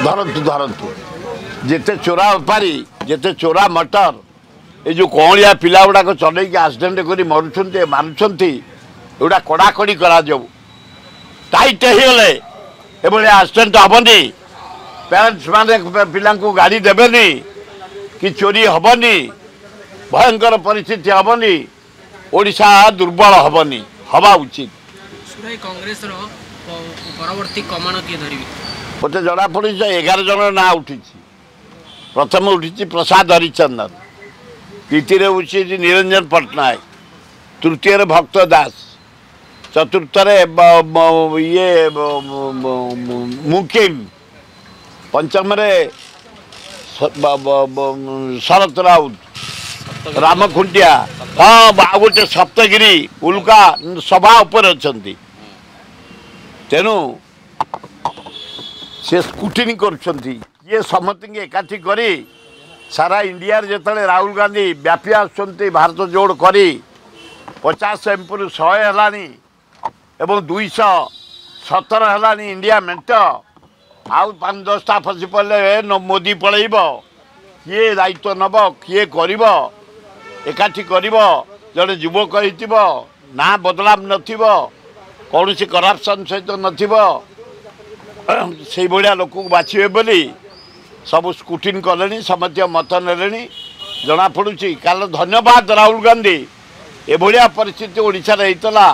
ଧରନ୍ତୁ ଧରନ୍ତୁ ଯେତେ ଚୋରା ବେପାରୀ ଯେତେ ଚୋରା ମଟର ଏ ଯେଉଁ କଅଁଳିଆ ପିଲା ଗୁଡ଼ାକ ଚଲେଇକି ଆକ୍ସିଡେଣ୍ଟ କରି ମରୁଛନ୍ତି ମାରୁଛନ୍ତି ଏଗୁଡ଼ା କଡ଼ାକଡ଼ି କରାଯାଉ। ଟାଇଟ୍ ହେଇଗଲେ ଏଭଳି ଆକ୍ସିଡେଣ୍ଟ ହେବନି। ପ୍ୟାରେଣ୍ଟସ୍ ମାନେ ପିଲାଙ୍କୁ ଗାଡ଼ି ଦେବେନି କି ଚୋରି ହେବନି, ଭୟଙ୍କର ପରିସ୍ଥିତି ହେବନି, ଓଡ଼ିଶା ଦୁର୍ବଳ ହେବନି, ହେବା ଉଚିତ। କଂଗ୍ରେସର ପରବର୍ତ୍ତୀ କମାଣ କିଏ ଧରିବେ? ମୋତେ ଜଣାପଡ଼ିଛି ଯେ 11 ଜଣ ନାଁ ଉଠିଛି। ପ୍ରଥମେ ଉଠିଛି ପ୍ରସାଦ ହରିଚନ୍ଦନ, ଦ୍ୱିତୀୟରେ ଉଠିଛି ନିରଞ୍ଜନ ପଟ୍ଟନାୟକ, ତୃତୀୟରେ ଭକ୍ତ ଦାସ, ଚତୁର୍ଥରେ ଇଏ ମୁକିମ, ପଞ୍ଚମରେ ଶରତ ରାଉତ, ରାମ ଖୁଣ୍ଟିଆ, ହଁ ଆଉ ଗୋଟେ ସପ୍ତଗିରି ଉଲ୍କା ସଭା ଉପରେ ଅଛନ୍ତି। ତେଣୁ ସେ ସ୍କୁଟିନି କରୁଛନ୍ତି। ଇଏ ସମସ୍ତଙ୍କୁ ଏକାଠି କରି ସାରା ଇଣ୍ଡିଆରେ ଯେତେବେଳେ ରାହୁଲ ଗାନ୍ଧୀ ବ୍ୟାପୀ ଆସୁଛନ୍ତି ଭାରତ ଯୋଡ଼ କରି 50 ଏମ୍ପିରୁ 100 ହେଲାଣି ଏବଂ 217 ହେଲାଣି ଇଣ୍ଡିଆ ମେଣ୍ଟ। ଆଉ 5-10ଟା ଫସି ପଡ଼ିଲେ ମୋଦି ପଳେଇବ। କିଏ ଦାୟିତ୍ୱ ନେବ, କିଏ କରିବ, ଏକାଠି କରିବ। ଜଣେ ଯୁବକ ହେଇଥିବ, ନା ବଦନାମ ନଥିବ, କୌଣସି କରପ୍ସନ୍ ସହିତ ନଥିବ, ସେଇଭଳିଆ ଲୋକକୁ ବାଛିବେ ବୋଲି ସବୁ ସ୍କୁଟିନି କଲେଣି, ସମସ୍ତ ମତ ନେଲେଣି ଜଣାପଡ଼ୁଛି। କାରଣ ଧନ୍ୟବାଦ ରାହୁଲ ଗାନ୍ଧୀ, ଏଭଳିଆ ପରିସ୍ଥିତି ଓଡ଼ିଶାରେ ହେଇଥିଲା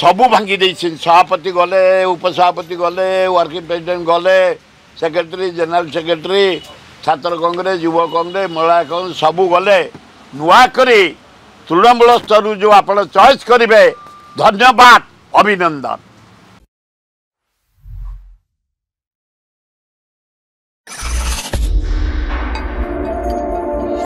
ସବୁ ଭାଙ୍ଗି ଦେଇଛନ୍ତି। ସଭାପତି ଗଲେ, ଉପସଭାପତି ଗଲେ, ୱାର୍କିଂ ପ୍ରେସିଡେଣ୍ଟ ଗଲେ, ସେକ୍ରେଟାରୀ ଜେନେରାଲ ସେକ୍ରେଟାରୀ, ଛାତ୍ର କଂଗ୍ରେସ, ଯୁବ କଂଗ୍ରେସ, ମହିଳା କଂଗ୍ରେସ ସବୁ ଗଲେ। ନୂଆକରି ତୃଣମୂଳ ସ୍ତରରୁ ଯେଉଁ ଆପଣ ଚଏସ୍ କରିବେ, ଧନ୍ୟବାଦ, ଅଭିନନ୍ଦନ।